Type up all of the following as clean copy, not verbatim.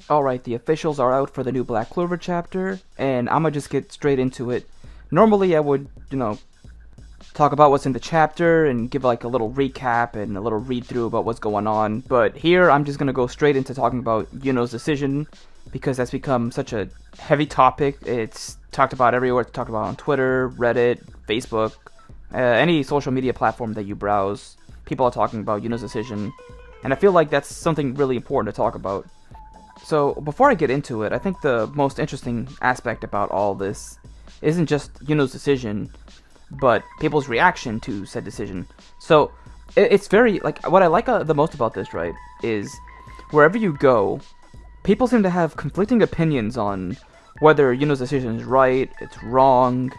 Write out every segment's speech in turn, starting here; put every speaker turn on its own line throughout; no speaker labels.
Alright, the officials are out for the new Black Clover chapter, and I'm gonna just get straight into it. Normally I would, talk about what's in the chapter and give like a little recap and a little read through about what's going on, but here I'm just gonna go straight into talking about Yuno's decision, because that's become such a heavy topic. It's talked about everywhere. It's talked about on Twitter, Reddit, Facebook, any social media platform that you browse. People are talking about Yuno's decision, and I feel like that's something really important to talk about. So before I get into it, I think the most interesting aspect about all this isn't just Yuno's decision, but people's reaction to said decision. So it's very, like, what I like the most about this, right, is wherever you go, people seem to have conflicting opinions on whether Yuno's decision is right, it's wrong,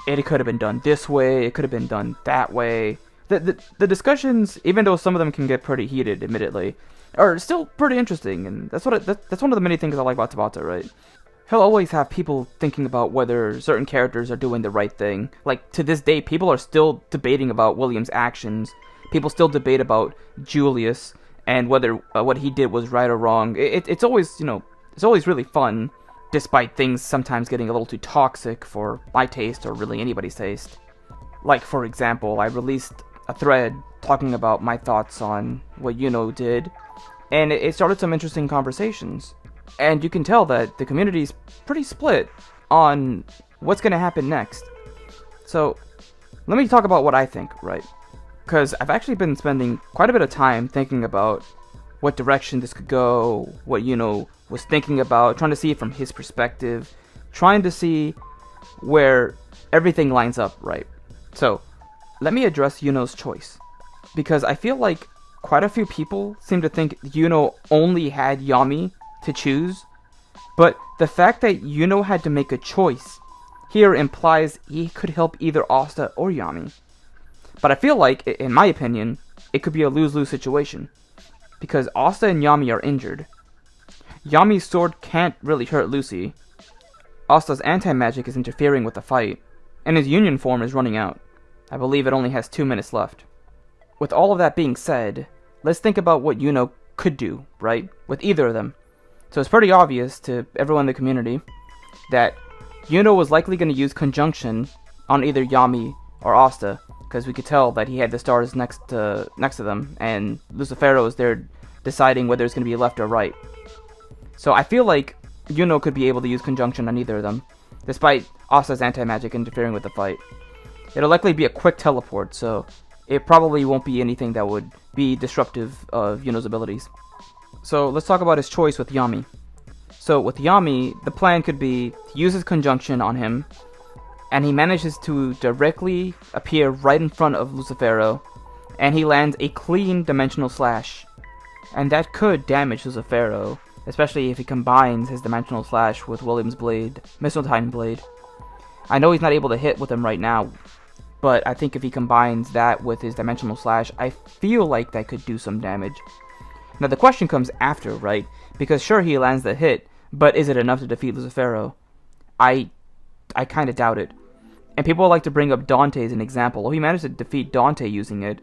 it could have been done this way, it could have been done that way. The discussions, even though some of them can get pretty heated, admittedly, are still pretty interesting, and that's one of the many things I like about Tabata, right? He'll always have people thinking about whether certain characters are doing the right thing. Like, to this day, people are still debating about William's actions. People still debate about Julius and whether what he did was right or wrong. It's always, it's always really fun, despite things sometimes getting a little too toxic for my taste or really anybody's taste. Like, for example, I released a thread talking about my thoughts on what Yuno did, and it started some interesting conversations. And you can tell that the community's pretty split on what's going to happen next. So, let me talk about what I think, right? Because I've actually been spending quite a bit of time thinking about what direction this could go, what Yuno was thinking about, trying to see it from his perspective, trying to see where everything lines up, right? So, let me address Yuno's choice, because I feel like quite a few people seem to think Yuno only had Yami to choose, but the fact that Yuno had to make a choice here implies he could help either Asta or Yami. But I feel like, in my opinion, it could be a lose-lose situation, because Asta and Yami are injured. Yami's sword can't really hurt Lucy, Asta's anti-magic is interfering with the fight, and his union form is running out. I believe it only has 2 minutes left. With all of that being said, let's think about what Yuno could do, right, with either of them. So it's pretty obvious to everyone in the community that Yuno was likely going to use conjunction on either Yami or Asta, because we could tell that he had the stars next to them, and Lucifero is there deciding whether it's going to be left or right. So I feel like Yuno could be able to use conjunction on either of them, despite Asta's anti-magic interfering with the fight. It'll likely be a quick teleport, so it probably won't be anything that would be disruptive of Yuno's abilities. So let's talk about his choice with Yami. So with Yami, the plan could be to use his conjunction on him, and he manages to directly appear right in front of Lucifero, and he lands a clean dimensional slash. And that could damage Lucifero, especially if he combines his dimensional slash with William's blade, Mistletine blade. I know he's not able to hit with him right now, but I think if he combines that with his dimensional slash, I feel like that could do some damage. Now the question comes after, right? Because sure, he lands the hit, but is it enough to defeat Lucifero? I kind of doubt it. And people like to bring up Dante as an example. Oh, he managed to defeat Dante using it,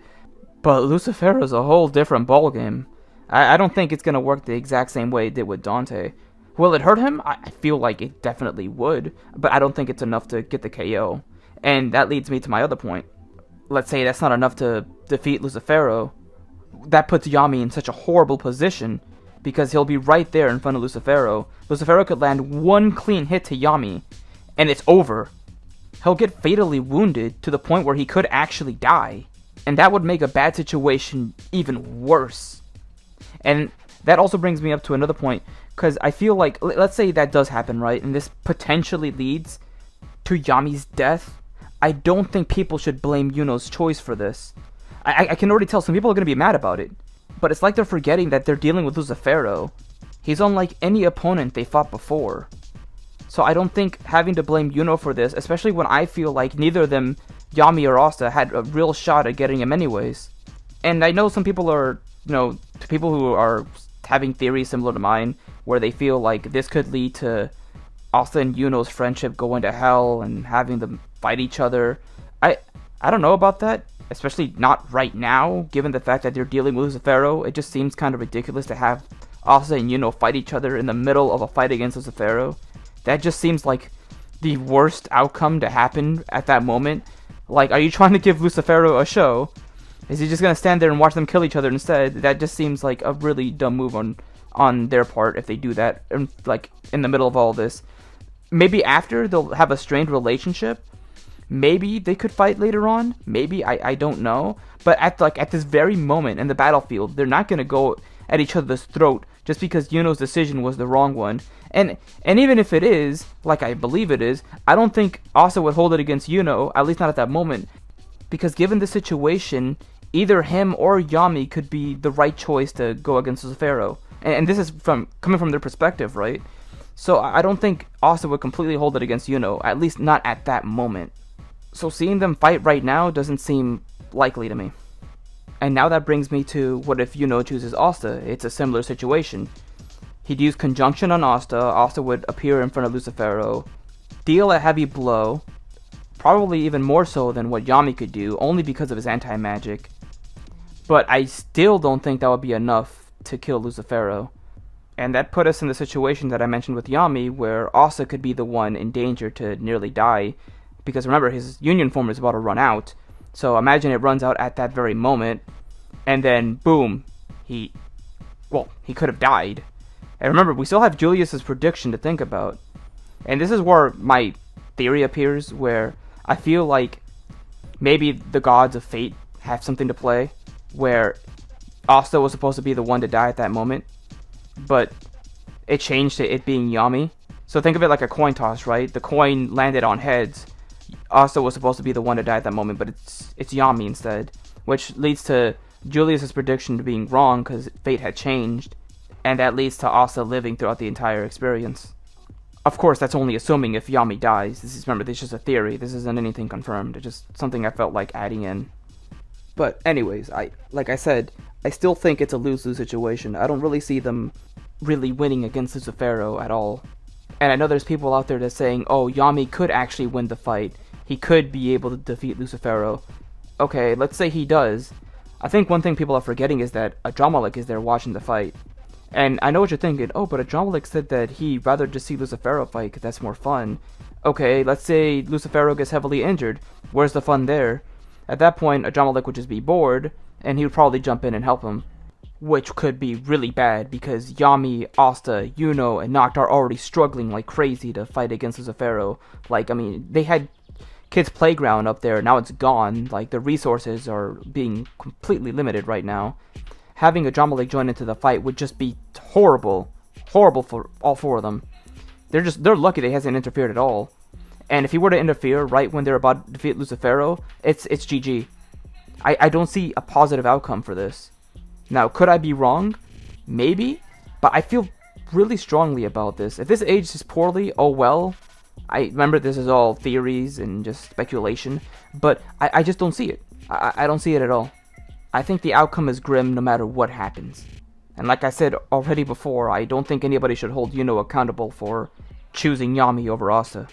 but Lucifero's a whole different ballgame. I don't think it's going to work the exact same way it did with Dante. Will it hurt him? I feel like it definitely would, but I don't think it's enough to get the KO. And that leads me to my other point. Let's say that's not enough to defeat Lucifero. That puts Yami in such a horrible position, because he'll be right there in front of Lucifero. Lucifero could land one clean hit to Yami, and it's over. He'll get fatally wounded to the point where he could actually die, and that would make a bad situation even worse. And that also brings me up to another point, because I feel like, let's say that does happen, right, and this potentially leads to Yami's death. I don't think people should blame Yuno's choice for this. I can already tell some people are going to be mad about it, but it's like they're forgetting that they're dealing with Lucifero. He's unlike any opponent they fought before. So I don't think having to blame Yuno for this, especially when I feel like neither of them, Yami or Asta, had a real shot at getting him anyways. And I know some people are, people who are having theories similar to mine, where they feel like this could lead to Asta and Yuno's friendship going to hell and having them fight each other. I don't know about that, especially not right now, given the fact that they're dealing with Lucifero. It just seems kind of ridiculous to have Asa and Yuno fight each other in the middle of a fight against Lucifero. That just seems like the worst outcome to happen at that moment. Like, are you trying to give Lucifero a show? Is he just gonna stand there and watch them kill each other instead? That just seems like a really dumb move on their part if they do that, like, in the middle of all this. Maybe after they'll have a strained relationship. Maybe they could fight later on. Maybe, I don't know. But at this very moment in the battlefield, they're not gonna go at each other's throat just because Yuno's decision was the wrong one. And even if it is, like I believe it is, I don't think Asa would hold it against Yuno, at least not at that moment. Because given the situation, either him or Yami could be the right choice to go against Lucifero. And this is coming from their perspective, right? So I don't think Asa would completely hold it against Yuno, at least not at that moment. So seeing them fight right now doesn't seem likely to me. And now that brings me to, what if Yuno chooses Asta? It's a similar situation. He'd use conjunction on Asta. Asta would appear in front of Lucifero, deal a heavy blow, probably even more so than what Yami could do, only because of his anti-magic. But I still don't think that would be enough to kill Lucifero. And that put us in the situation that I mentioned with Yami, where Asa could be the one in danger to nearly die. Because remember, his union form is about to run out. So imagine it runs out at that very moment. And then, boom, he could have died. And remember, we still have Julius's prediction to think about. And this is where my theory appears, where I feel like maybe the gods of fate have something to play. Where Asta was supposed to be the one to die at that moment, but it changed to it being Yami. So think of it like a coin toss, right? The coin landed on heads. Asta was supposed to be the one to die at that moment, but it's Yami instead, which leads to Julius's prediction to being wrong because fate had changed, and that leads to Asta living throughout the entire experience. Of course, that's only assuming if Yami dies. Remember, this is just a theory. This isn't anything confirmed. It's just something I felt like adding in. But anyways, like I said, I still think it's a lose-lose situation. I don't really see them really winning against Lucifero at all. And I know there's people out there that's saying, oh, Yami could actually win the fight. He could be able to defeat Lucifero. Okay, let's say he does. I think one thing people are forgetting is that Adramalik is there watching the fight. And I know what you're thinking, oh, but Adramalik said that he'd rather just see Lucifero fight because that's more fun. Okay, let's say Lucifero gets heavily injured. Where's the fun there? At that point, Adramalik would just be bored, and he would probably jump in and help him. Which could be really bad, because Yami, Asta, Yuno, and Noct are already struggling like crazy to fight against Lucifero. Like, I mean, they had Kids Playground up there, now it's gone. Like, the resources are being completely limited right now. Having Adramalik join into the fight would just be horrible. Horrible for all four of them. They're lucky that he hasn't interfered at all. And if he were to interfere right when they're about to defeat Lucifero, it's GG. I don't see a positive outcome for this. Now, could I be wrong? Maybe. But I feel really strongly about this. If this ages poorly, oh well. I remember this is all theories and just speculation. But I just don't see it. I don't see it at all. I think the outcome is grim no matter what happens. And like I said already before, I don't think anybody should hold Yuno accountable for choosing Yami over Asta.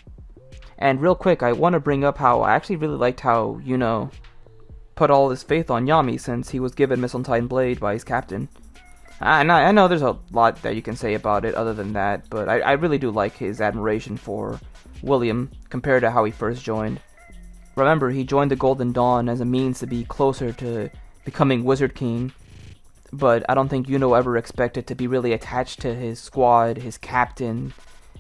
And real quick, I want to bring up how I actually really liked how Yuno put all his faith on Yami since he was given Missile Blade by his captain. I know there's a lot that you can say about it other than that, but I really do like his admiration for William compared to how he first joined. Remember, he joined the Golden Dawn as a means to be closer to becoming Wizard King, but I don't think Yuno ever expected to be really attached to his squad, his captain,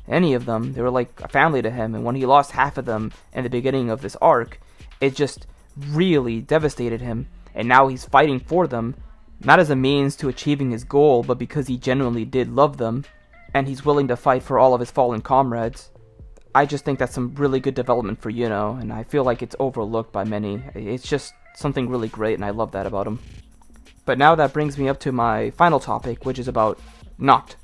any of them. They were like a family to him, and when he lost half of them in the beginning of this arc, it just really devastated him, and now he's fighting for them, not as a means to achieving his goal, but because he genuinely did love them, and he's willing to fight for all of his fallen comrades. I just think that's some really good development for Yuno, and I feel like it's overlooked by many. It's just something really great, and I love that about him. But now that brings me up to my final topic, which is about Noct.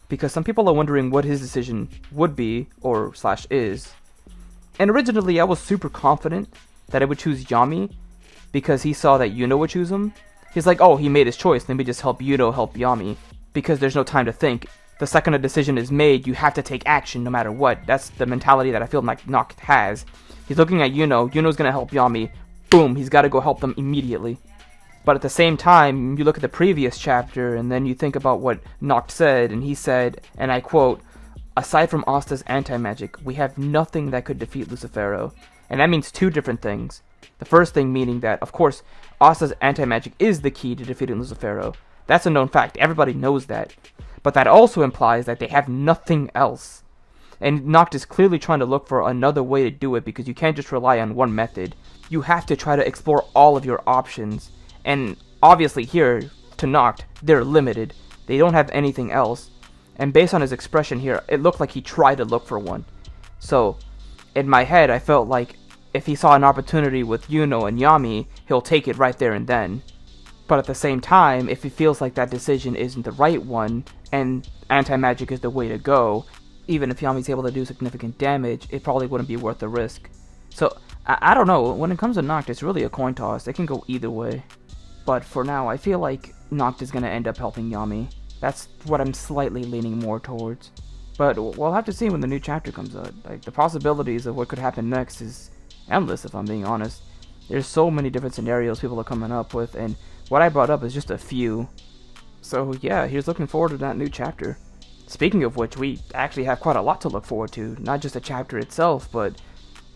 Because some people are wondering what his decision would be, or / is. And originally I was super confident that I would choose Yami, because he saw that Yuno would choose him. He's like, oh, he made his choice, let me just help Yuno help Yami. Because there's no time to think. The second a decision is made, you have to take action no matter what. That's the mentality that I feel like Noct has. He's looking at Yuno, Yuno's gonna help Yami. Boom, he's gotta go help them immediately. But at the same time, you look at the previous chapter, and then you think about what Noct said, and he said, and I quote, "Aside from Asta's anti-magic, we have nothing that could defeat Lucifero." And that means two different things. The first thing meaning that, of course, Asta's anti-magic is the key to defeating Lucifero. That's a known fact. Everybody knows that. But that also implies that they have nothing else. And Noct is clearly trying to look for another way to do it, because you can't just rely on one method. You have to try to explore all of your options. And obviously here, to Noct, they're limited. They don't have anything else. And based on his expression here, it looked like he tried to look for one. So, in my head, I felt like if he saw an opportunity with Yuno and Yami, he'll take it right there and then. But at the same time, if he feels like that decision isn't the right one, and anti-magic is the way to go, even if Yami's able to do significant damage, it probably wouldn't be worth the risk. So, I don't know, when it comes to Noct, it's really a coin toss. It can go either way. But for now, I feel like Noct is going to end up helping Yami. That's what I'm slightly leaning more towards. But we'll have to see when the new chapter comes out. Like, the possibilities of what could happen next is endless, if I'm being honest. There's so many different scenarios people are coming up with, and what I brought up is just a few. So yeah, here's looking forward to that new chapter. Speaking of which, we actually have quite a lot to look forward to. Not just the chapter itself, but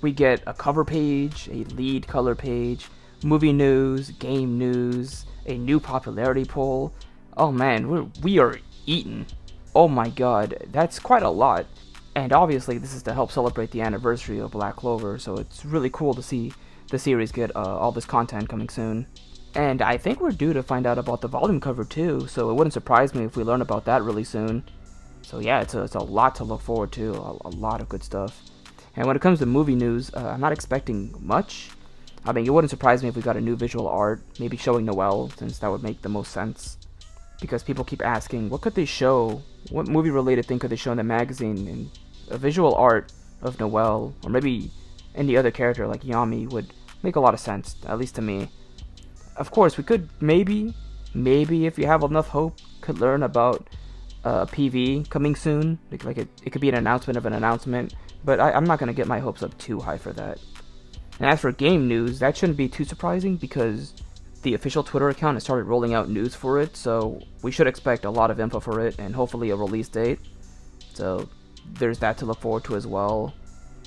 we get a cover page, a lead color page, movie news, game news, a new popularity poll. Oh man, we are eating. Oh my god, that's quite a lot. And obviously this is to help celebrate the anniversary of Black Clover, so it's really cool to see the series get all this content coming soon. And I think we're due to find out about the volume cover too, so it wouldn't surprise me if we learn about that really soon. So yeah, it's a lot to look forward to, a lot of good stuff. And when it comes to movie news, I'm not expecting much. I mean, it wouldn't surprise me if we got a new visual art, maybe showing Noelle, since that would make the most sense. Because people keep asking, what could they show? What movie-related thing could they show in the magazine? And a visual art of Noelle, or maybe any other character like Yami, would make a lot of sense, at least to me. Of course, we could maybe if you have enough hope, could learn about PV coming soon. Like it could be an announcement of an announcement, but I'm not going to get my hopes up too high for that. And as for game news, that shouldn't be too surprising because the official Twitter account has started rolling out news for it, so we should expect a lot of info for it and hopefully a release date. So there's that to look forward to as well.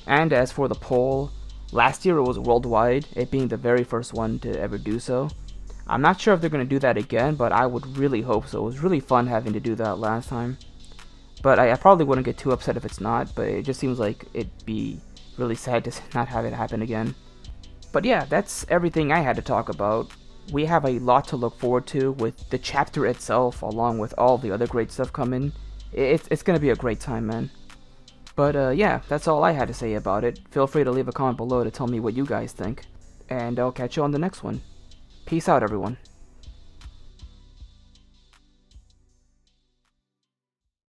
And as for the poll, last year it was worldwide, it being the very first one to ever do so. I'm not sure if they're going to do that again, but I would really hope so. It was really fun having to do that last time. But I probably wouldn't get too upset if it's not, but it just seems like it'd be really sad to not have it happen again. But yeah, that's everything I had to talk about. We have a lot to look forward to with the chapter itself, along with all the other great stuff coming. It's going to be a great time, man. But yeah, that's all I had to say about it. Feel free to leave a comment below to tell me what you guys think. And I'll catch you on the next one. Peace out, everyone.